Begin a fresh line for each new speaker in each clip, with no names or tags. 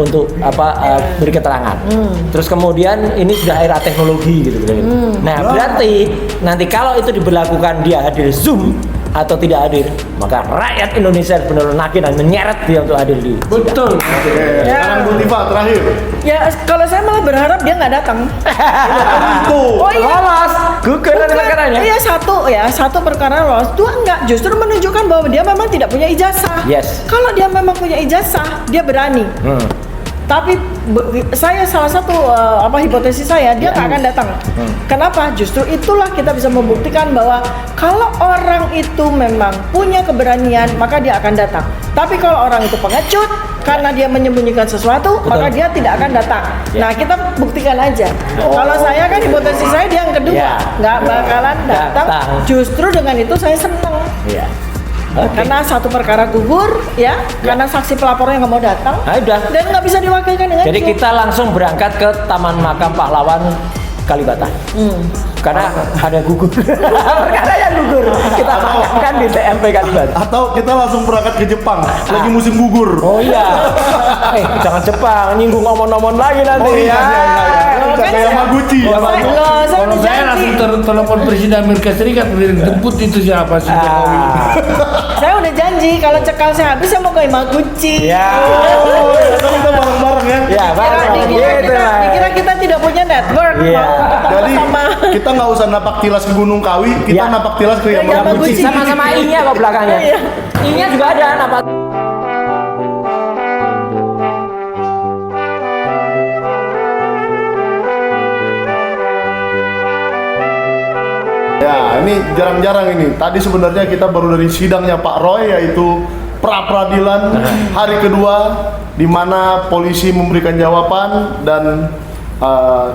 untuk beri keterangan. Terus kemudian ini sudah era teknologi gitu. Nah, berarti nanti kalau itu diberlakukan dia hadir Zoom atau tidak hadir, maka rakyat Indonesia benar-benar nagih dan menyeret dia untuk hadir di
Betul.
Sekarang Bu Tifa terakhir.
Ya, kalau saya malah berharap dia nggak datang.
Itu.
Oh iya.
lolos gugur dan perkaranya.
Iya, satu perkara lolos, dua enggak, justru menunjukkan bahwa dia memang tidak punya ijazah.
Yes.
Kalau dia memang punya ijazah, dia berani. Tapi saya salah satu hipotesis saya dia nggak akan datang. Kenapa? Justru itulah kita bisa membuktikan bahwa kalau orang itu memang punya keberanian maka dia akan datang. Tapi kalau orang itu pengecut karena dia menyembunyikan sesuatu, maka dia tidak akan datang. Nah, kita buktikan aja. Kalau saya kan hipotesis saya dia yang kedua, nggak bakalan datang. Justru dengan itu saya senang.
Iya.
Karena satu perkara gugur, karena saksi pelapornya nggak mau datang, dan nggak bisa diwakilkan dengan
Jadi kita langsung berangkat ke Taman Makam Pahlawan Kalibata. Karena ada gugur. Karena yang gugur kita makamkan di TMP Kalibata.
Atau kita langsung berangkat ke Jepang, lagi musim gugur.
Oh iya. Jangan Jepang, nyinggung omon-omon lagi nanti.
Oh iya. Kayak Yamaguchi.
Kalau saya langsung telepon Presiden Amerika Serikat jemput itu siapa sih Jokowi.
Saya udah janji kalau cekal saya habis saya mau ke Yamaguchi.
Kita bareng-bareng ya.
Ya,
Dikira kita tidak punya network.
Jadi kita nggak usah napak tilas ke Gunung Kawi, kita napak tilas ke Yamaguchi.
Sama-sama I-nya kok belakangnya. I-nya juga ada napak.
Ya, ini jarang-jarang ini. Tadi sebenarnya kita baru dari sidangnya Pak Roy, yaitu pra-peradilan hari kedua, di mana polisi memberikan jawaban dan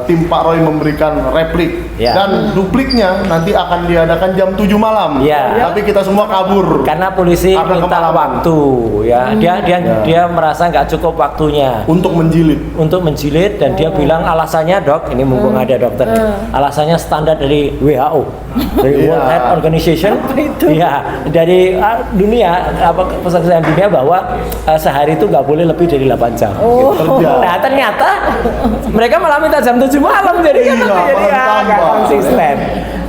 tim Pak Roy memberikan replik. Dan dupliknya nanti akan diadakan jam 7 malam. Tapi kita semua kabur.
Karena polisi minta waktu, dia merasa nggak cukup waktunya
untuk menjilid.
Dan dia bilang alasannya, Dok, ini mumpung ada dokter, alasannya standar dari WHO, dari World Health Organization, dari dunia, Persatuan Dunia, bahwa sehari itu nggak boleh lebih dari 8 jam. Gitu. Nah, ternyata mereka malah minta jam 7 malam, jadi nggak konsisten.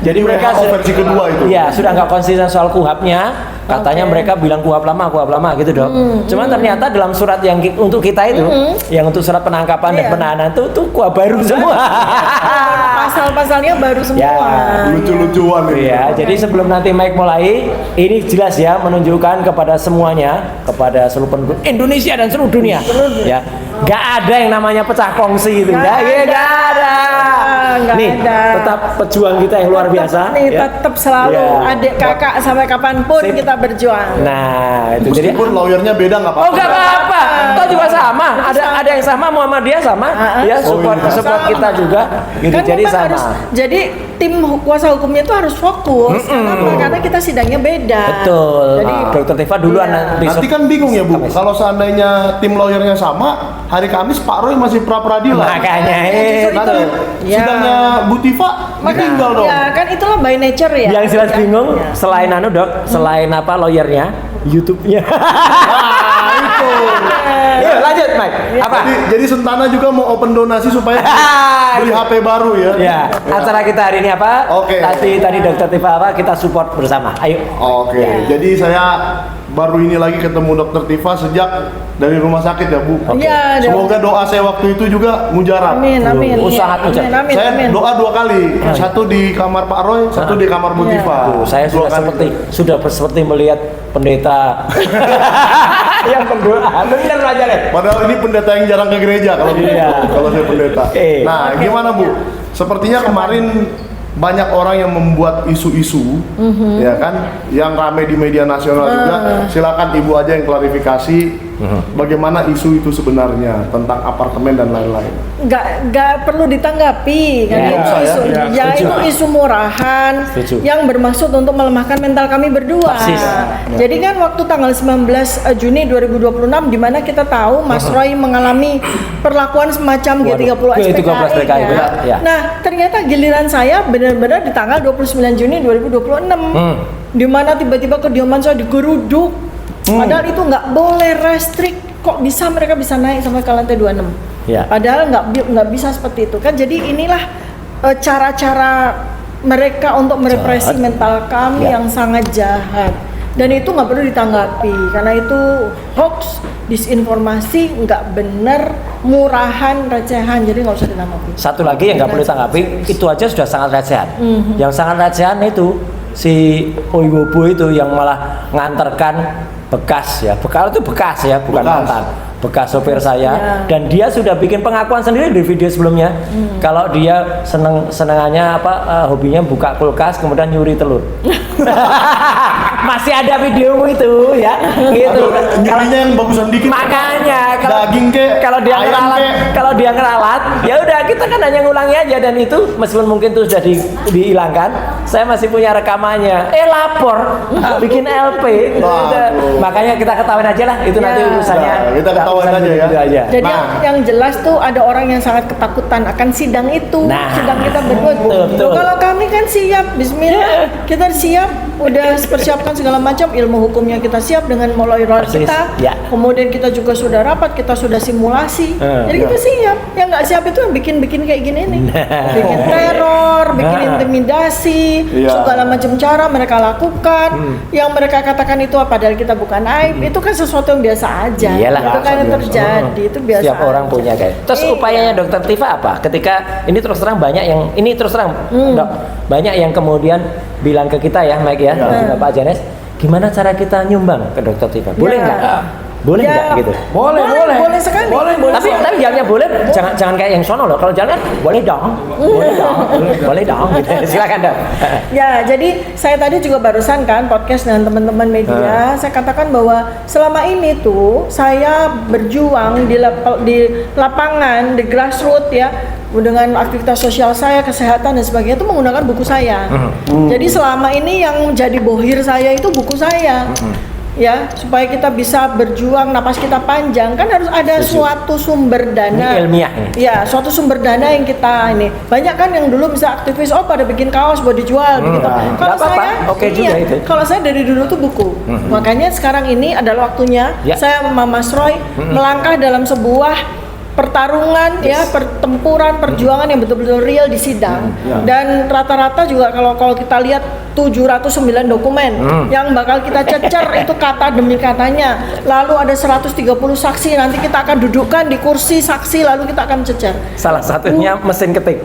Jadi mereka
versi kedua itu.
Iya, sudah nggak konsisten soal kuhapnya. Katanya mereka bilang kuhap lama gitu, Dok. Cuman ternyata dalam surat yang untuk kita itu, yang untuk surat penangkapan dan penahanan itu kuhap baru semua.
Pasal-pasalnya baru semua.
Lucu-lucuan ini.
Iya, jadi sebelum nanti Mike mulai, ini jelas ya menunjukkan kepada semuanya, kepada seluruh penduduk Indonesia dan seluruh dunia. Ya. Nggak ada yang namanya pecah kongsi itu. Nggak ada. Nih, tetap pejuang kita yang luar biasa.
Tetap selalu adik kakak sampai kapanpun kita berjuang.
Nah, itu jadi
meskipun lawyernya beda nggak apa-apa.
Oh, nggak apa-apa. Toh juga sama. Ada yang sama, Muhammadiyah sama. Ya, support kita juga. Gitu.
Kan
jadi sama.
Jadi tim kuasa hukumnya itu harus fokus. Karena kita sidangnya beda.
Betul.
Jadi
Dokter Tifa duluan
nanti kan bingung ya, Bu. Kalau seandainya tim lawyernya sama, hari Kamis Pak Roy masih pra-peradilan.
Makanya
nanti sidangnya Bu Tifa tinggal dong.
Ya, kan itulah by nature ya.
Yang jelas bingung selain Dok, selain lawyernya, YouTube-nya.
Itu.
Yuk, lanjut, Mike. Apa?
Jadi Sentana juga mau open donasi supaya beli HP baru ya.
Ya, acara kita hari ini apa?
Oke.
Tadi Dokter Tifa kita support bersama. Ayo.
Oke. Jadi saya baru ini lagi ketemu Dokter Tifa sejak dari rumah sakit ya, Bu.
Iya.
Semoga doa saya waktu itu juga mujarab.
Amin.
Sangat mujarab.
Saya doa 2 kali, satu di kamar Pak Roy, satu di kamar Bu Tifa.
Saya sudah seperti melihat pendeta yang berdoa. Benar aja deh.
Padahal ini pendeta yang jarang ke gereja kalau saya pendeta. Nah, gimana Bu? Sepertinya kemarin banyak orang yang membuat isu-isu, ya kan, yang ramai di media nasional juga. Silakan Ibu aja yang klarifikasi bagaimana isu itu sebenarnya tentang apartemen dan lain-lain.
Nggak perlu ditanggapi kan itu isu murahan yang bermaksud untuk melemahkan mental kami berdua. Jadi kan waktu tanggal 19 Juni 2026 di mana kita tahu Mas Roy mengalami perlakuan semacam G30 SPKI. Nah, ternyata giliran saya benar-benar di tanggal 29 Juni 2026 di mana tiba-tiba kediaman saya digeruduk. Padahal itu nggak boleh, restrik. kok mereka bisa naik sampai ke lantai 26.
Ya.
Padahal nggak bisa seperti itu kan. Jadi inilah cara-cara mereka untuk merepresi mental kami yang sangat jahat. Dan itu nggak perlu ditanggapi karena itu hoax, disinformasi, nggak benar, murahan, recehan, jadi nggak usah ditanggapi.
Satu lagi yang nggak perlu ditanggapi, itu aja sudah sangat recehan. Yang sangat recehan itu si Oiwobo itu yang malah nganterkan bekas ya, bekal itu bekas ya, bukan mantan. Bekas sopir saya dan dia sudah bikin pengakuan sendiri di video sebelumnya kalau dia senengannya hobinya buka kulkas kemudian nyuri telur. Masih ada videomu itu ya gitu.
Nyurinya yang bagusan dikit,
Makanya
daging kek,
kalau dia
ayam
ngeralat,
kek.
kalau dia ngeralat, ya udah kita kan hanya ngulangi aja dan itu meskipun mungkin itu sudah dihilangkan, saya masih punya rekamannya. Lapor, bikin LP. Makanya kita ketahuin aja lah itu nanti urusannya.
Kita ketahuin aja ya.
Gitu aja.
Jadi yang jelas tuh ada orang yang sangat ketakutan akan sidang itu. Sidang kita berdua.
betul.
Kalau kami kan siap, bismillah. Kita siap, udah persiapkan segala macam, ilmu hukumnya kita siap dengan lawyer kita.
Ya.
Kemudian kita juga sudah rapat, kita sudah simulasi. Jadi kita siap. Yang nggak siap itu yang bikin kayak gini nih. Bikin teror, bikin intimidasi, segala macam cara mereka lakukan. Yang mereka katakan itu padahal kita bukan aib, itu kan sesuatu yang biasa aja.
Iyalah,
itu kan yang terjadi, itu biasa.
Setiap orang
aja.
punya kayak. Terus upayanya Dokter Tifa apa? Ketika ini terus terang banyak yang Dok, banyak yang kemudian bilang ke kita ya, Mike ya, dan juga Pak Janes, gimana cara kita nyumbang ke Dokter Tifa? Boleh nggak? Boleh nggak gitu?
Boleh sekali.
Tapi jalannya boleh, jangan kayak yang sono loh. Kalau jalan boleh dong, boleh dong. Gitu. Silakan Dok.
Ya, jadi saya tadi juga barusan kan podcast dengan teman-teman media, saya katakan bahwa selama ini tuh saya berjuang di lapangan, di grassroots ya, dengan aktivitas sosial saya, kesehatan dan sebagainya itu menggunakan buku saya. Jadi selama ini yang menjadi bohir saya itu buku saya. Ya, supaya kita bisa berjuang, napas kita panjang, kan harus ada suatu sumber dana.
Ini ilmiah.
Ya, suatu sumber dana yang kita ini. Banyak kan yang dulu bisa aktivis, pada bikin kaos buat dijual begitu. Kalau saya,
itu.
Kalau saya dari dulu tuh buku. Makanya sekarang ini adalah waktunya saya sama Mas Roy melangkah dalam sebuah pertarungan pertempuran, perjuangan yang betul-betul real di sidang. Dan rata-rata juga kalau kita lihat 709 dokumen yang bakal kita cecer itu kata demi katanya. Lalu ada 130 saksi, nanti kita akan dudukkan di kursi saksi lalu kita akan cecer.
Salah satunya mesin ketik.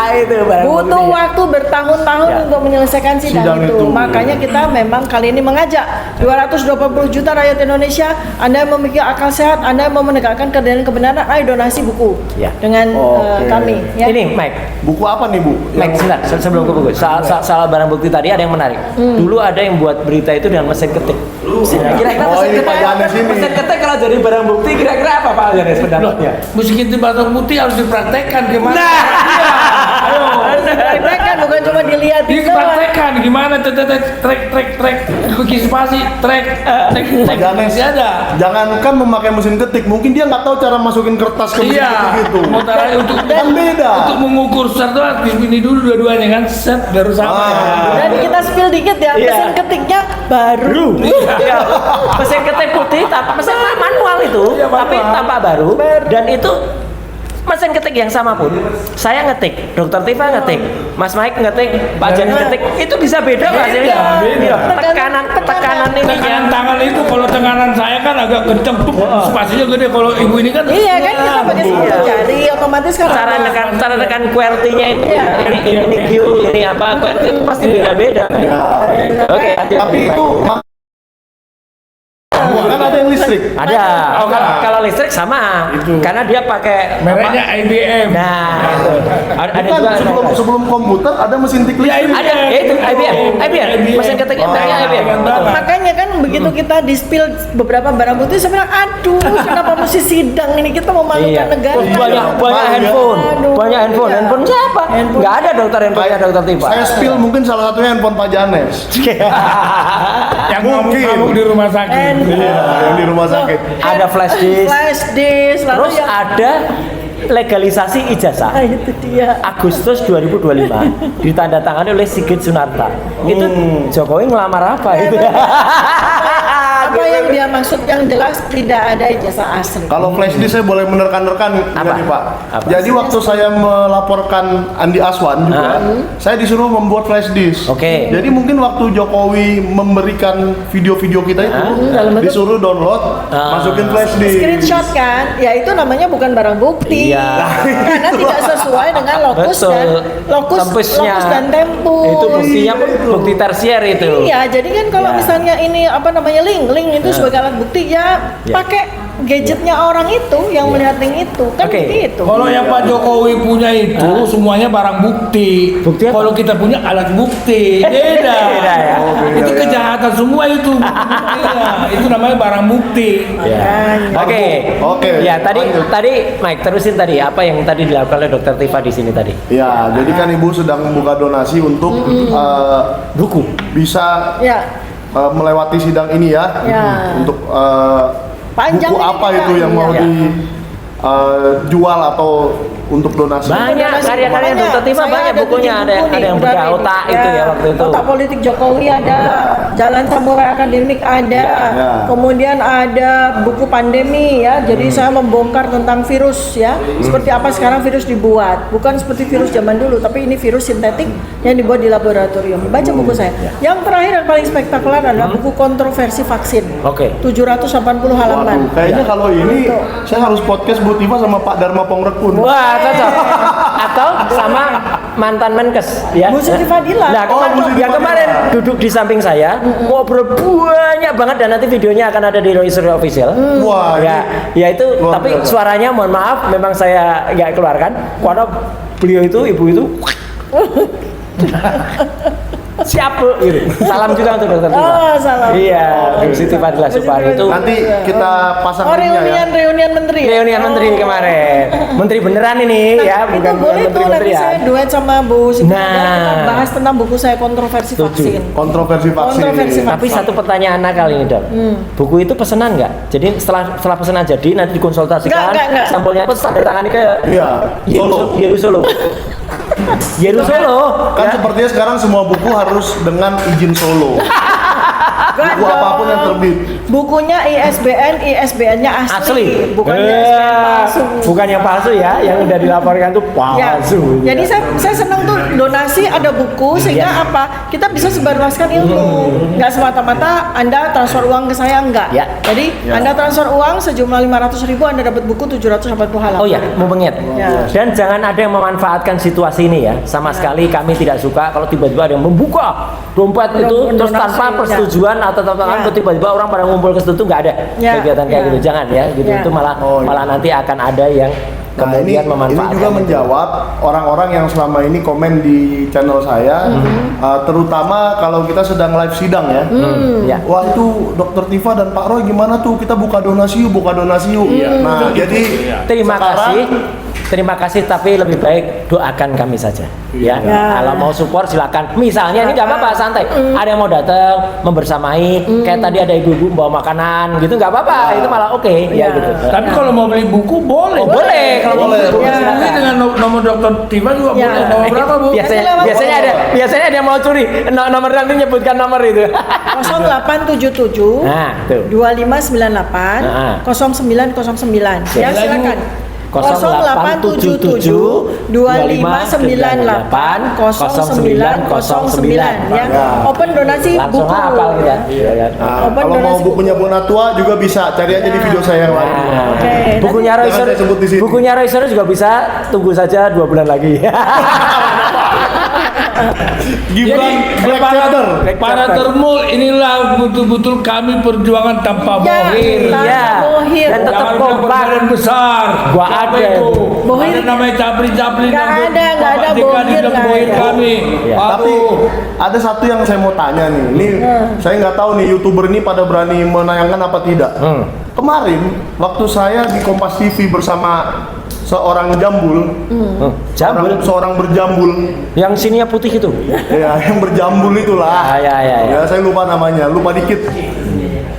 Itu
butuh waktu bertahun-tahun untuk menyelesaikan sidang itu. Makanya kita memang kali ini mengajak 220 juta rakyat Indonesia, Anda yang memiliki akal sehat, Anda yang mau menegakkan kebenaran, ayo donasi buku dengan kami. Ya.
Ini Mike.
Buku apa nih Bu?
Mike, sebentar, sebelum ke buku. Soal barang bukti tadi ada yang menarik. Dulu ada yang buat berita itu dengan mesin ketik. Kira-kira mesin ketik kalau jadi barang bukti kira-kira apa Pak Janes pendapatnya?
Mesin ketik barang bukti harus dipraktekkan gimana?
Harus dipraktekkan, bukan cuma dilihat.
Dipraktekkan gimana? Trek, bikin spasi, trek.
Pak Janes, jangankan memakai mesin ketik, mungkin dia nggak tahu cara masukin kertas ke mesin ketik itu.
Untuk
beda.
Untuk mengukur secara ini dulu dua-duanya kan set baru sama.
Dan kita spill dikit ya, mesin ketiknya baru.
Mesin ketik putih, mesin manual itu, tapi tampak baru. Dan itu mesin ketik yang sama pun, saya ngetik, Dokter Tifa ngetik, Mas Mike ngetik, Pak Janes ngetik, itu bisa beda nggak sih? Tekanan ini.
Tekanan tangan itu kalau tekanan saya kan agak kenceng tuh, spasinya gede. Kalau ibu ini kan
iya kan kita pakai sepuluh jari, otomatis kan
cara tekan QWERTY-nya itu, ini Q, ini apa, QWERTY itu pasti beda-beda. Oke,
tapi itu kan ada yang listrik.
Ada. Kalau listrik sama. Karena dia pakai
mereknya IBM.
Nah, itu. Ada
kan
juga
sebelum komputer ada mesin tik listrik.
Ada, itu IBM. Mesin ketik IBM.
Makanya kan begitu kita di-spill beberapa barang bukti, saya bilang, aduh, kenapa mesti sidang ini, kita memalukan negara.
Banyak handphone siapa? Nggak ada handphonenya Dokter Tifa.
Saya spill mungkin salah satunya handphone Pak Janes.
Yang ngamuk di rumah sakit.
Iya, yang di rumah sakit.
Ada flash disk.
Lalu
Terus ada legalisasi ijazah.
Itu dia.
Agustus 2025 ditandatangani oleh Sigit Sunarta. Itu Jokowi ngelamar apa itu?
Apa yang dia dengan maksud yang jelas tidak ada ijazah asli.
Kalau flash disk saya boleh menerkan-nerkan
Apa?
nih Pak.
Apa?
Jadi waktu saya melaporkan Andi Aswan juga, saya disuruh membuat flash disk.
Oke.
Jadi mungkin waktu Jokowi memberikan video-video kita itu,
dalam bentuk-
disuruh download, masukin flash disk.
Screenshot kan, ya itu namanya bukan barang bukti.
Iya.
Karena tidak sesuai dengan lokus
Tempusnya.
dan tempus.
Itu buktinya bukti tersier itu.
Iya, jadi kan kalau
Ya.
misalnya ini apa namanya link itu sebagai alat bukti ya,
Ya.
pakai gadgetnya orang itu yang melihat link itu kan
Oke.
begitu.
Kalau yang Pak Jokowi punya itu semuanya barang bukti.
Bukti apa?
Kalau kita punya alat bukti, beda.
Beda ya?
Oh, beda
Itu
ya.
kejahatan semua itu. Iya, itu namanya barang bukti.
Ya. Oke.
Oke.
Ya, tadi Mike terusin tadi apa yang tadi dilakukan oleh Dokter Tifa di sini tadi?
Ya, jadi kan Ibu sedang membuka donasi untuk
Buku.
bisa
Ya,
melewati sidang ini ya.
Ya.
Untuk
Panjang
buku
ini
apa
kita,
itu yang mau
iya.
dijual atau untuk donasi?
Banyak karya-karya
Makanya
Dokter Tifa
saya
banyak
ada
bukunya,
7
ada
buku nih,
yang
udah
bedah
ready.
otak itu ya waktu itu.
Otak politik Jokowi ada, Jalan Samurai Akademik ada,
Ya.
kemudian ada buku pandemi ya. Jadi saya membongkar tentang virus ya, seperti apa sekarang virus dibuat, bukan seperti virus zaman dulu, tapi ini virus sintetik yang dibuat di laboratorium. Baca buku saya. Yang terakhir yang paling spektakuler adalah buku kontroversi vaksin.
Oke.
780 halaman.
Waduh, kayaknya kalau ini saya harus podcast Bu Tifa sama Pak Dharma Pongrekun.
Wah, cocok. Atau sama mantan Menkes ya.
Bu Siti Fadila.
Nah,
Bu Siti
yang
Fadila.
kemarin duduk di samping saya, ngobrol banyak banget dan nanti videonya akan ada di Roy Suryo Official.
Wah,
Ya, ya itu
luar
tapi
biasa.
suaranya mohon maaf memang saya nggak keluarkan karena beliau itu ibu itu siap Bu gitu. Salam juga untuk Dokter Tifa.
Oh, salam.
Iya, Bu Siti Fadila Supari itu
Nanti kita pasang
Oh,
linknya ya.
reunian menteri. ya?
reunian menteri kemarin. Menteri beneran ini ya,
Itu
bukan
boleh tuh
menteri-menteri
nanti
ya.
saya duet sama Bu Siti
Nah.
Fadila, kita bahas tentang buku saya kontroversi
Setuju.
vaksin.
Kontroversi vaksin.
Kontroversi vaksin.
Tapi satu pertanyaan nakal ini dok, buku itu pesanan nggak? Jadi setelah pesanan jadi nanti dikonsultasikan,
Nggak.
sampulnya pesan tangani ke
Iya, Solo.
Yeru Solo. Yeru Solo.
Kan
Ya.
sepertinya sekarang semua buku harus dengan izin Solo. Buku
Nggak
apapun
dong.
yang terbit.
Bukunya ISBN-nya asli,
Asli.
bukan ISBN palsu.
Bukan yang palsu ya, yang udah dilaporkan tuh
Ya,
palsu.
jadi saya senang tuh donasi ada buku sehingga
Ya.
apa kita bisa sebarluaskan ilmu, nggak semata-mata Anda transfer uang ke saya enggak.
Ya.
Jadi
Ya.
Anda transfer uang sejumlah 500.000 Anda dapat buku 780 halaman.
Oh ya, mau bengit.
Ya.
Dan jangan ada yang memanfaatkan situasi ini ya. Sama sekali kami tidak suka kalau tiba-tiba ada yang membuka dompet itu terus
Donasi,
tanpa
ya.
persetujuan atau tanpa
Ya.
tiba-tiba orang pada ngumpul ke situ nggak ada
Ya.
kegiatan kayak
Ya.
gitu. Jangan ya, gitu
Ya.
itu malah
Oh, iya.
malah nanti akan ada yang
Nah,
kemudian
ini
memanfaatkan.
juga
itu.
menjawab orang-orang yang selama ini komen di channel saya, terutama kalau kita sedang live sidang ya.
Ya.
Wah itu Dokter Tifa dan Pak Roy gimana tuh, kita buka donasi yuk, buka donasi yuk. Nah jadi
Terima
sekarang-
kasih. Terima kasih, tapi lebih baik doakan kami saja. Ya.
Ya.
Kalau mau support silakan. Misalnya ini nggak apa-apa, santai. Ada yang mau datang membersamai, kayak tadi ada ibu-ibu bawa makanan gitu, nggak apa-apa. Itu malah oke ya
Ya.
gitu.
Tapi kalau mau beli buku boleh.
Oh, boleh kalau mau
Boleh,
beli buku,
boleh.
silakan.
Ini dengan nomor Dokter Tifa juga
Ya.
boleh. Nomor berapa Bu?
Biasanya
Nanti lewat
biasanya ada yang mau curi nomor nanti nyebutkan nomor itu.
0877
Nah, tuh.
2598
Nah.
0909. Ya
Lagi,
silakan.
0877
2598 0909 ya. Open donasi
Langsung
buku.
hafal kita. Iya, ya.
Nah,
Open
kalau mau
donasi
bukunya Bonatua juga bisa, cari aja di video saya yang lain.
Nah,
Oke,
bukunya
nanti-
Roy
jangan saya sebut di sini.
bukunya Roy Suryo juga bisa, tunggu saja 2 bulan lagi.
Gibran Black Chapter.
Para termul inilah betul-betul kami perjuangan tanpa
Ya,
bohir.
tanpa
Iya.
bohir.
Dan tetap
Jangan bilang
kompak.
perbadan besar.
Gua
Apa
ada.
itu?
Bohir.
Ada namanya capri-capri.
Nggak
dan
ada
Bapak
bohir,
Dekani dan
nggak
bohir
ada.
kami.
Iya.
Tapi
Aduh.
ada satu yang saya mau tanya nih. Ini saya nggak tahu nih YouTuber ini pada berani menayangkan apa tidak. Kemarin waktu saya di Kompas TV bersama seorang jambul,
Jambul.
seorang berjambul,
Yang sininya putih itu.
ya yang berjambul itulah.
Ya.
Saya lupa namanya, lupa dikit.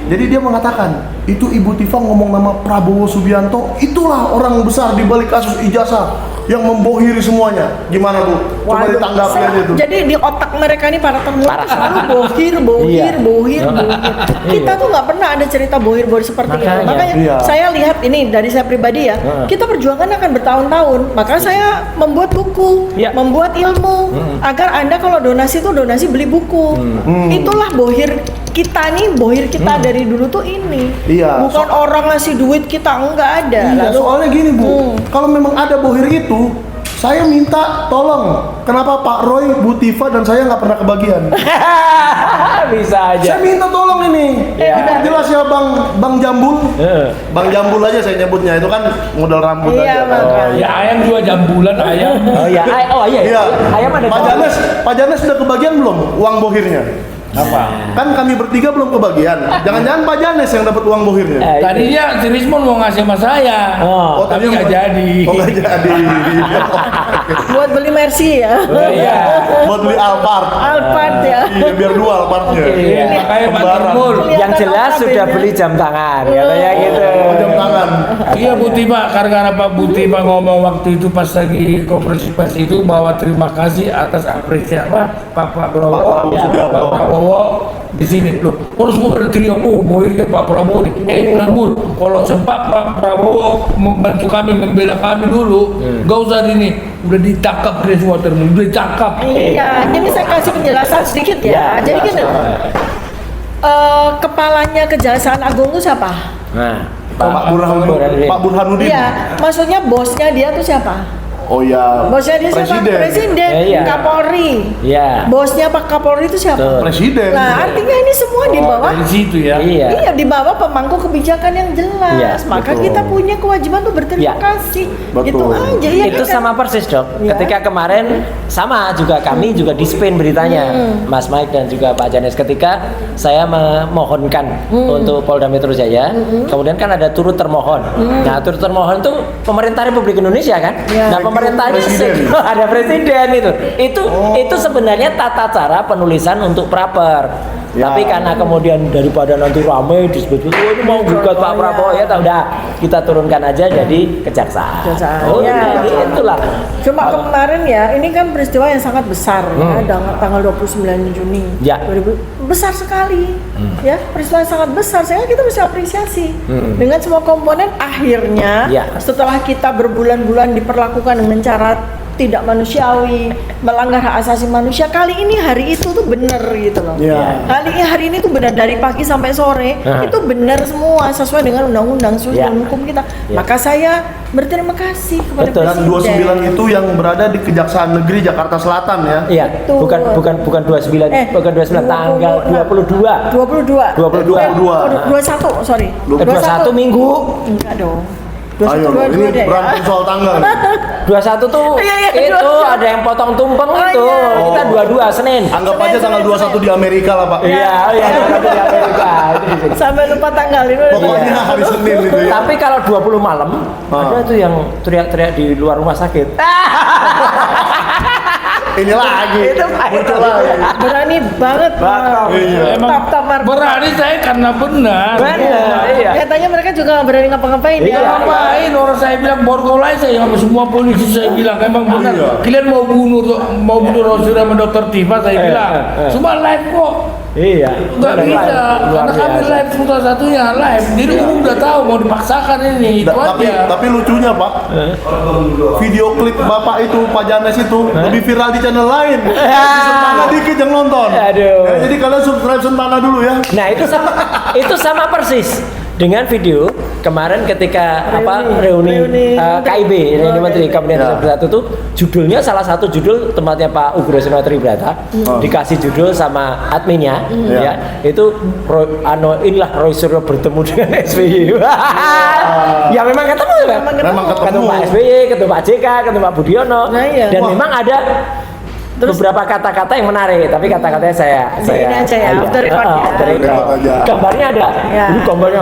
Jadi dia mengatakan, itu Ibu Tifa ngomong nama Prabowo Subianto, itulah orang besar di balik kasus ijazah. yang membohiri semuanya. Gimana Bu? Coba
Waduh,
ditanggapi aja tuh.
Jadi di otak mereka ini para termuda
Parah.
selalu bohir.
Iya.
Kita tuh nggak pernah ada cerita bohir seperti itu.
Makanya.
Makanya
Iya.
saya lihat ini dari saya pribadi ya, kita perjuangan akan bertahun-tahun. Maka saya membuat buku,
Iya.
membuat ilmu agar Anda kalau donasi tuh donasi beli buku. Itulah bohir kita nih, bohir kita dari dulu tuh ini.
Iya.
Bukan orang ngasih duit kita, enggak ada.
Iya, soalnya gini Bu, kalau memang ada bohir itu, saya minta tolong, kenapa Pak Roy, Bu Tifa, dan saya nggak pernah kebagian?
Bisa aja.
Saya minta tolong ini.
Iya.
Jelas ya Bang Jambul. Bang Jambul aja saya nyebutnya, itu kan model rambut
Iya,
aja.
Bang.
Ya ayam juga jambulan ayam.
Oh iya, iya.
Iya.
Ayam ada.
Pak Janes sudah kebagian belum uang bohirnya?
Apa?
Kan kami bertiga belum kebagian. Jangan-jangan Pak Janes yang dapat uang bohirnya.
Tadinya si Rismon mau ngasih sama saya.
Oh,
tapi nggak jadi.
Oh nggak jadi.
Buat beli Mercy ya.
Iya.
Buat beli Alphard.
Alphard ya.
Iya, biar dua Alphardnya.
Iya, makanya Pak
Kembaran.
Timbul.
Yang jelas sudah beli jam tangan, katanya gitu.
Oh, jam tangan.
Iya Bu Tiba, karena Pak Bu Tiba ngomong waktu itu pas lagi konferensi pers itu bahwa terima kasih atas apresiasi Pak Prabowo, Pak Prabowo di sini loh. Terus mau berteriak, oh bohirnya Pak Prabowo ini Nambul. Kalau sempat Pak Prabowo membantu kami, membela kami dulu, gak usah ini, udah ditangkap dia semua terus, udah ditangkap.
Iya, jadi saya kasih penjelasan sedikit ya. Jadi gini, kepalanya Kejaksaan Agung itu siapa?
Nah,
Pak Burhanuddin. Pak Burhanuddin.
Iya, maksudnya bosnya dia tuh siapa?
Oh ya.
Bosnya dia siapa? Presiden,
Iya.
Kapolri.
Iya.
Bosnya Pak Kapolri itu siapa?
Betul.
Presiden.
Nah, artinya ini semua di bawah.
Dari situ ya.
Iya.
Iya, di bawah pemangku kebijakan yang jelas.
Iya,
Maka
betul.
kita punya kewajiban untuk berterima
Iya.
kasih.
Betul.
Gitu aja ya.
Itu
kan?
sama persis dok.
Ya.
Ketika kemarin sama juga kami juga di spin beritanya, Mas Mike dan juga Pak Janes. Ketika saya memohonkan untuk Polda Metro Jaya, kemudian kan ada turut termohon. Nah turut termohon itu pemerintah Republik Indonesia kan.
Ya.
Nah pemerintahnya
Presiden.
ada presiden itu sebenarnya tata cara penulisan untuk praper.
Ya.
Tapi karena kemudian daripada nanti ramai disebut oh ini mau gugat Pak Prabowo ya, tak udah kita turunkan aja jadi kejaksaan.
Kejaksaan,
Oh,
ya.
itulah.
Cuma kemarin ya, ini kan peristiwa yang sangat besar ya, tanggal 29 Juni.
Ya.
2000 besar sekali. Ya, peristiwa yang sangat besar. Sehingga kita bisa apresiasi dengan semua komponen akhirnya
Ya.
setelah kita berbulan-bulan diperlakukan dengan cara tidak manusiawi, melanggar hak asasi manusia. Kali ini hari itu tuh benar gitu loh.
Iya.
Hari ini tuh benar dari pagi sampai sore itu benar semua sesuai dengan undang-undang sesuai
Ya.
dengan hukum kita.
Ya.
Maka saya berterima kasih kepada
Betul.
Dan
Presiden.
29 itu yang berada di Kejaksaan Negeri Jakarta Selatan ya.
Iya,
Betul.
bukan 29, bukan 29 tanggal 22.
22. 21, sorry.
21 Minggu.
Enggak dong.
Ayo,
22
ini
deh ya.
berantem soal tanggal.
21 tuh
Iya,
itu
22.
ada yang potong tumpeng
Oh,
itu.
iya.
Kita 22 Senin.
Anggap aja tanggal 21 di Amerika lah Pak.
Iya, itu di Amerika. Itu di sini.
Sampai lupa tanggal itu.
Pokoknya hari Senin itu ya.
Tapi kalau 20 malam ada tuh yang teriak-teriak di luar rumah sakit.
Ini lagi.
Itu Pak.
Itu lagi.
Berani banget.
Bakal.
Iya.
Emang
Top
berani saya karena benar.
Benar, iya.
Katanya mereka juga nggak berani ngapa-ngapain
Iya.
ya.
Ngapain orang saya bilang borgolai saya sama semua polisi saya bilang emang benar.
Iya.
Kalian mau bunuh Rasul sama Dokter Tifa saya bilang. Cuma live kok.
Iya.
Nggak bisa,
Luar
karena kami
biasa.
live satu-satunya live. Jadi umum udah tahu mau dipaksakan ini, itu
Tapi
aja.
lucunya Pak, video klip Bapak itu Pak Janes itu lebih viral di channel lain. Di Sentana dikit yang nonton.
Aduh.
Ya, jadi kalian subscribe Sentana dulu ya.
Nah, itu sama persis dengan video kemarin ketika reuni KIB ini Menteri Kabinet Bersatu tuh judulnya salah satu judul tempatnya Pak Ugroseno Tribrata dikasih judul sama adminnya ya itu inilah Roy Suryo bertemu dengan SBY. Ya memang ketemu kan?
Memang ketemu.
Pak SBY, ketemu Pak JK, ketemu Pak Budiono
Nah, iya.
dan
Wah.
memang ada beberapa kata-kata yang menarik, tapi kata-katanya
Ini aja ya, off the record ya.
off the record.
Aja.
Gambarnya ada.
Ya.
Ini gambarnya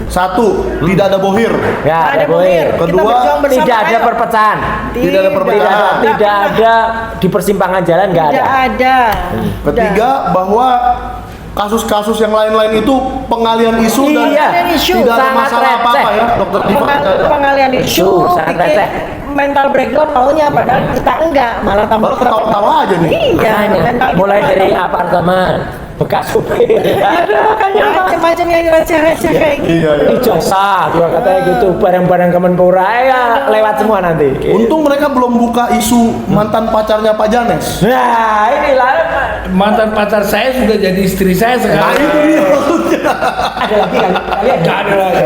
Satu, tidak ada bohir.
ya,
Ada
ada
bohir.
bohir.
Kita
Kedua,
berjuang bersama.
Tidak ada
ayo.
perpecahan.
Tidak ada perpecahan.
Tidak ada di persimpangan jalan nggak
Tidak
ada.
ada.
Ketiga, bahwa kasus-kasus yang lain-lain itu pengalian isu dan
Iya.
tidak ada
Sangat
masalah apa-apa
receh.
ya, Dokter Diva.
Pengalian isu,
sangat
bikin
receh.
mental breakdown maunya, padahal kita enggak, malah tambah
Malah ketawa-ketawa aja nih.
Iya,
Makanya,
mental
mulai dari apartemen bekas supir,
macam-macam yang receh-receh kayak gitu.
Iya, iya.
ijazah, dua katanya gitu, barang-barang Kemenpora ya lewat semua nanti.
Untung mereka belum buka isu mantan pacarnya Pak Janes.
Nah, inilah
Mantan pacar saya sudah jadi istri saya
Nah,
sekarang.
itu dia maksudnya.
ada lagi kali. Kalian
Nggak ada lagi.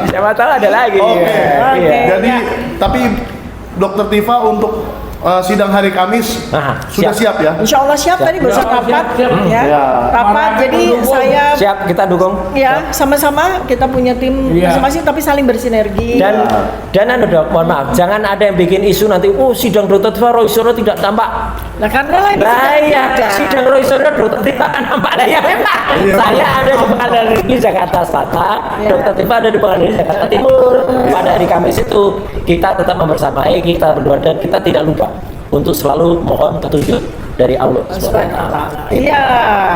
Siapa tahu ada lagi.
Oke.
Iya.
Jadi tapi Dokter Diva untuk sidang hari Kamis
Nah,
sudah siap ya?
Insya Allah siap, tadi barusan
Siap,
rapat,
siap.
ya.
Ya.
Rapat, jadi saya
Siap, kita dukung.
ya sama-sama kita punya tim
Iya.
masing-masing tapi saling bersinergi.
Dan anu Dok, mohon maaf, jangan ada yang bikin isu nanti, sidang Dr. Diva Roy Suryo tidak tampak.
Nah karena lah ini
Nah iya,
tidak.
sidang Roy Suryo Dr. Diva kan nampak. Nah ya memang, saya ada di Pengadilan Negeri Jakarta Selatan,
Iya.
Dr. Diva ada di Pengadilan Negeri Jakarta Timur. Pada hari Kamis itu kita tetap membersamai, kita berdua, dan kita tidak lupa untuk selalu mohon petunjuk dari Allah Subhanahu wa Ta'ala.
Iya,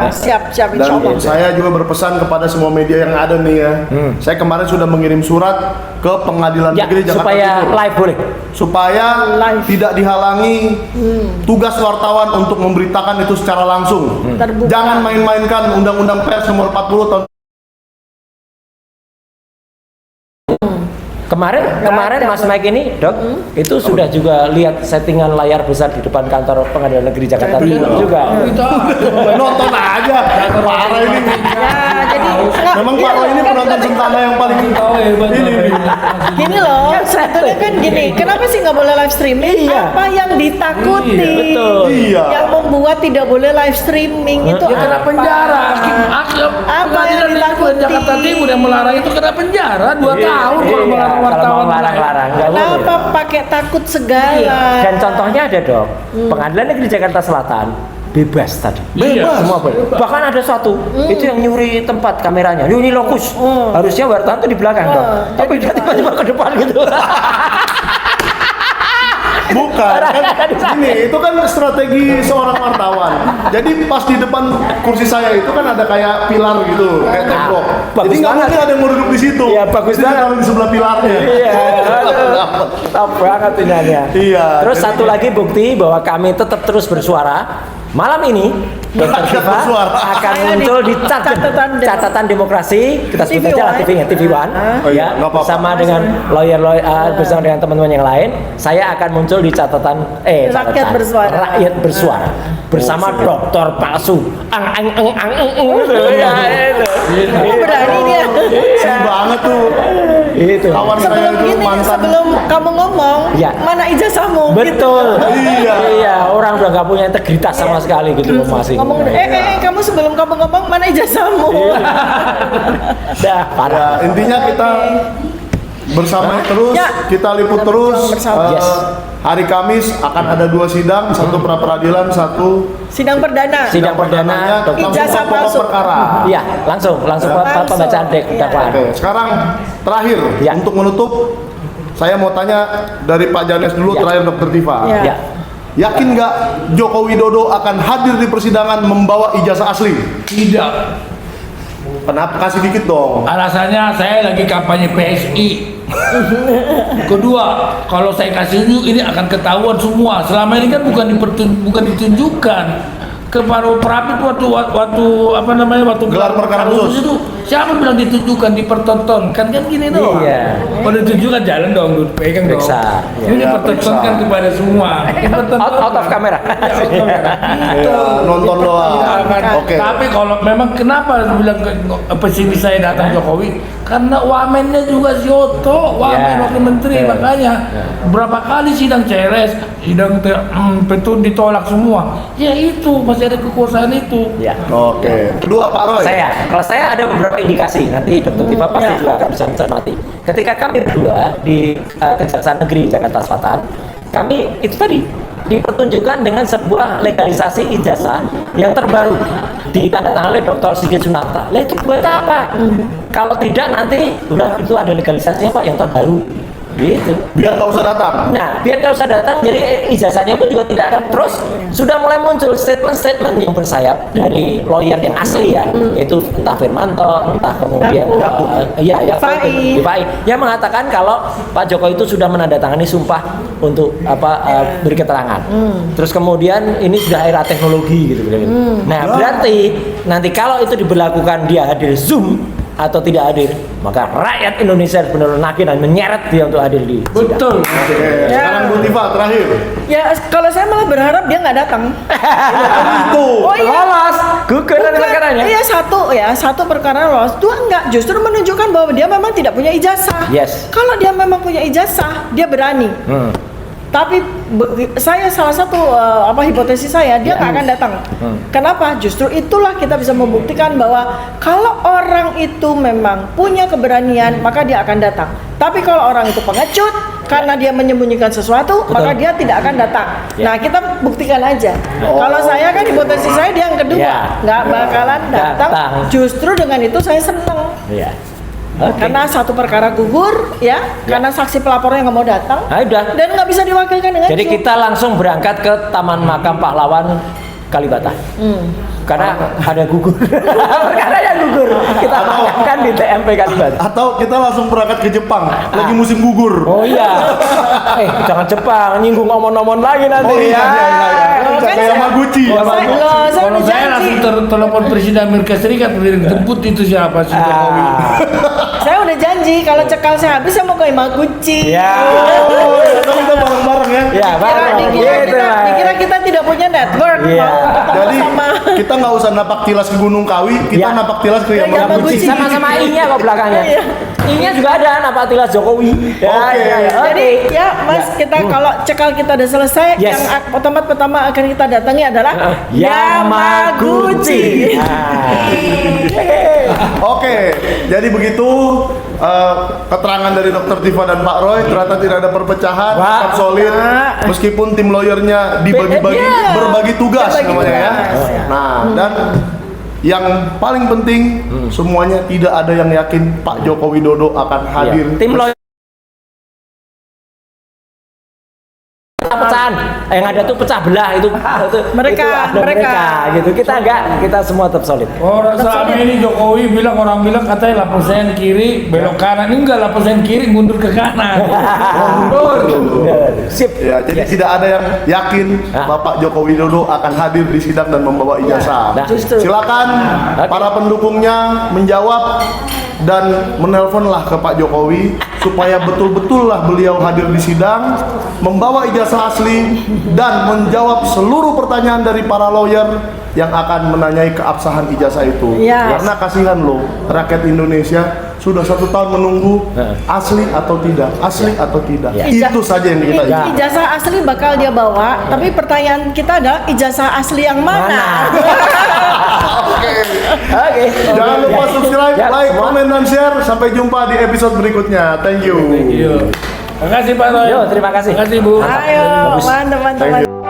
siap-siap
Dan
insya Allah.
saya juga berpesan kepada semua media yang ada nih ya. Saya kemarin sudah mengirim surat ke Pengadilan
Ya,
Negeri Jakarta
supaya
Timur
live boleh.
supaya
Live.
tidak dihalangi tugas wartawan untuk memberitakan itu secara langsung.
Terbuka.
Jangan main-mainkan Undang-Undang Pers nomor 40 tahun.
Kemarin Mas Mike ini, Dok, itu sudah juga lihat settingan layar besar di depan kantor Pengadilan Negeri Jakarta Timur juga.
Nonton aja. Parah ini.
Ya, jadi enggak,
Memang
iya
Pak Roy
loh,
ini
kan
penonton
berarti-
Sentana yang paling
Tahu hebat.
Gini loh, sebetulnya kan gini, kenapa sih nggak boleh live streaming?
Iya.
Apa yang ditakuti?
Iya, betul.
Iya.
Yang membuat tidak boleh live streaming itu
Ya kena
apa?
penjara. Hakim
yang
Pengadilan Negeri
ditakuti?
Jakarta Timur yang melarang itu kena penjara 2 tahun kalau melarang
Kalau mau
wartawan.
larang-larang, nggak boleh.
Kenapa pakai takut segala?
Iya. Dan contohnya ada, Dok, Pengadilan Negeri Jakarta Selatan bebas tadi.
Bebas.
Semua boleh. Bahkan ada satu itu yang nyuri tempat kameranya. Ini lokus. Harusnya wartawan tuh di belakang, Dok. Tapi dia tiba-tiba ke depan gitu.
Bukan, kan gini, itu kan strategi seorang wartawan. Jadi pas di depan kursi saya itu kan ada kayak pilar gitu, kayak tembok.
Bagus
Jadi nggak
banget.
mungkin ada yang mau duduk di situ.
Iya, bagus
Jadi
banget.
taruh di sebelah pilarnya.
Iya, top banget ini.
Iya,
Terus
jadi-
satu lagi bukti bahwa kami tetap terus bersuara. Malam ini Dr.
Rakyat
Diva
bersuara.
akan muncul di catatan demokrasi. Kita sebut aja lah TV One,
Oh
ya,
iya, nggak apa-apa.
bersama dengan lawyer bersama dengan teman-teman yang lain. Saya akan muncul di catatan
Rakyat bersuara.
Rakyat bersuara bersama dokter palsu. Ang gitu. Ya, itu.
Oh, berani dia.
Sering banget tuh.
Itu.
Kawan saya
Sebelum
itu
gini,
mantan.
sebelum kamu ngomong,
Ya.
mana ijazahmu?
Betul.
Iya.
Iya, orang udah nggak punya integritas sama sekali gitu masing.
Ngomong, kamu sebelum kamu ngomong mana ijazahmu?
Dah, parah.
Ya, intinya kita bersama terus,
Ya.
kita liput terus.
Bersama.
Yes.
Hari Kamis akan ada 2 sidang, satu pra peradilan, satu
Sidang perdana.
Sidang perdana,
tentang
Ijazah
pokok
palsu.
perkara.
Iya, langsung
Langsung.
pembacaan dakwaan.
Oke, sekarang terakhir
Ya.
untuk menutup, saya mau tanya dari Pak Janes dulu,
Ya.
terakhir Dokter Diva.
Ya.
Ya.
Yakin nggak Joko Widodo akan hadir di persidangan membawa ijazah asli?
Tidak.
Kenapa? Kasih dikit dong.
Alasannya saya lagi kampanye PSI. Kedua, kalau saya kasih unjuk ini akan ketahuan semua. Selama ini kan bukan ditunjukkan ke para perapi waktu
Gelar perkara khusus.
itu siapa bilang ditunjukkan, dipertontonkan kan gini doang.
Iya.
Kalau ditunjukkan jalan dong, pegang dong.
Periksa.
Ini
Iya,
dipertontonkan
periksa.
kepada semua.
Out of camera.
Ya, nonton doang. Oke.
Tapi kalau memang kenapa bilang pesimis saya datang Jokowi? Karena wamennya juga si Oto, wamen
Ya.
wakil menteri,
Ya.
makanya berapa kali sidang CRS, sidang petun ditolak semua. Ya itu masih ada kekuasaan itu.
Ya.
Oke. Kedua Pak Roy.
Kalau saya ada beberapa indikasi, nanti Dr. Diva pasti juga akan bisa mencermati. Ketika kami berdua di Kejaksaan Negeri Jakarta Selatan, kami itu tadi dipertunjukkan dengan sebuah legalisasi ijazah yang terbaru ditandatangani oleh Dr. Sigit Sunarta. Lah itu buat apa? Kalau tidak nanti udah itu ada legalisasinya Pak yang terbaru. Gitu.
Biar nggak usah datang.
Nah, biar nggak usah datang, jadi ijazahnya pun juga tidak akan terus. Sudah mulai muncul statement-statement yang bersayap dari lawyer yang asli ya, yaitu entah Firmanto, entah kemudian Fai, yang mengatakan kalau Pak Jokowi itu sudah menandatangani sumpah untuk beri keterangan. Terus kemudian ini sudah era teknologi gitu. Nah, berarti nanti kalau itu diberlakukan dia hadir Zoom atau tidak hadir, maka rakyat Indonesia benar-benar nagih dan menyeret dia untuk hadir di sidang.
Betul.
Sekarang Bu Tifa terakhir.
Ya, kalau saya malah berharap dia nggak datang.
Tuh.
Oh iya.
Lolos, gugur dan
Bukan,
perkaranya.
iya satu perkara lolos, dua enggak, justru menunjukkan bahwa dia memang tidak punya ijazah.
Yes.
Kalau dia memang punya ijazah, dia berani. Tapi saya salah satu hipotesis saya dia nggak akan datang. Kenapa? Justru itulah kita bisa membuktikan bahwa kalau orang itu memang punya keberanian maka dia akan datang. Tapi kalau orang itu pengecut karena dia menyembunyikan sesuatu, maka dia tidak akan datang. Nah, kita buktikan aja. Kalau saya kan hipotesis saya dia yang kedua, nggak bakalan datang. Justru dengan itu saya seneng.
Iya. Okay.
Karena satu perkara gugur, karena saksi pelapornya nggak mau datang,
Nah, udah.
dan nggak bisa diwakilkan dengan
Jadi
Zoom.
kita langsung berangkat ke Taman Makam Pahlawan Kalibata. Karena ada gugur. Perkara yang gugur. Kita makamkan di TMP Kalibata.
Atau kita langsung berangkat ke Jepang, lagi musim gugur.
Oh iya. Jangan Jepang, nyinggung omon-omon lagi nanti.
Oh iya. Kayak Yamaguchi.
Kalau saya langsung telepon Presiden Amerika Serikat jemput itu siapa sih Jokowi.
Saya udah janji kalau cekal saya habis saya mau ke Yamaguchi.
Ya.
Kita bareng-bareng ya.
Ya,
Dikira kita tidak punya network.
Iya.
Jadi kita nggak usah napak tilas ke Gunung Kawi, kita
Ya.
napak tilas ke
Yamaguchi.
Yamaguchi.
Sama-sama I-nya kok belakangnya. I-nya juga ada napak tilas Jokowi.
Oke.
Jadi Mas, kita kalau cekal kita udah selesai,
Yes.
yang otomat pertama akan kita datangi adalah
Yamaguchi.
Oke, jadi begitu keterangan dari Dr. Tifa dan Pak Roy, ternyata tidak ada perpecahan,
Wah.
tetap solid. Meskipun tim lawyernya dibagi-bagi,
Iya.
berbagi tugas
Berbagi
namanya ya.
tugas.
Nah, dan yang paling penting semuanya tidak ada yang yakin Pak Joko Widodo akan hadir.
Tim lawyer pecahan, yang ada tuh pecah belah itu
Mereka.
gitu. Kita enggak, kita semua tetap solid.
Orang selama ini Jokowi orang bilang katanya 8% kiri belok kanan, ini enggak 8% kiri mundur ke kanan. Mundur.
Sip.
Ya, jadi tidak ada yang yakin Bapak Joko Widodo akan hadir di sidang dan membawa ijazah.
Nah,
Justru.
Silakan para pendukungnya menjawab dan menelponlah ke Pak Jokowi supaya betul-betullah beliau hadir di sidang, membawa ijazah asli dan menjawab seluruh pertanyaan dari para lawyer yang akan menanyai keabsahan ijazah itu.
Yes.
Karena kasihan loh, rakyat Indonesia sudah 1 tahun menunggu asli atau tidak, asli atau tidak.
Ya.
Itu saja yang kita ingin.
Ijazah asli bakal dia bawa, tapi pertanyaan kita adalah ijazah asli yang mana?
Oke.
Jangan lupa subscribe,
Ya,
like,
semua.
komen, dan share. Sampai jumpa di episode berikutnya. Thank you.
Terima kasih Pak Roy.
Yo, terima kasih.
Terima kasih Bu.
Ayo, mantap.
Thank you.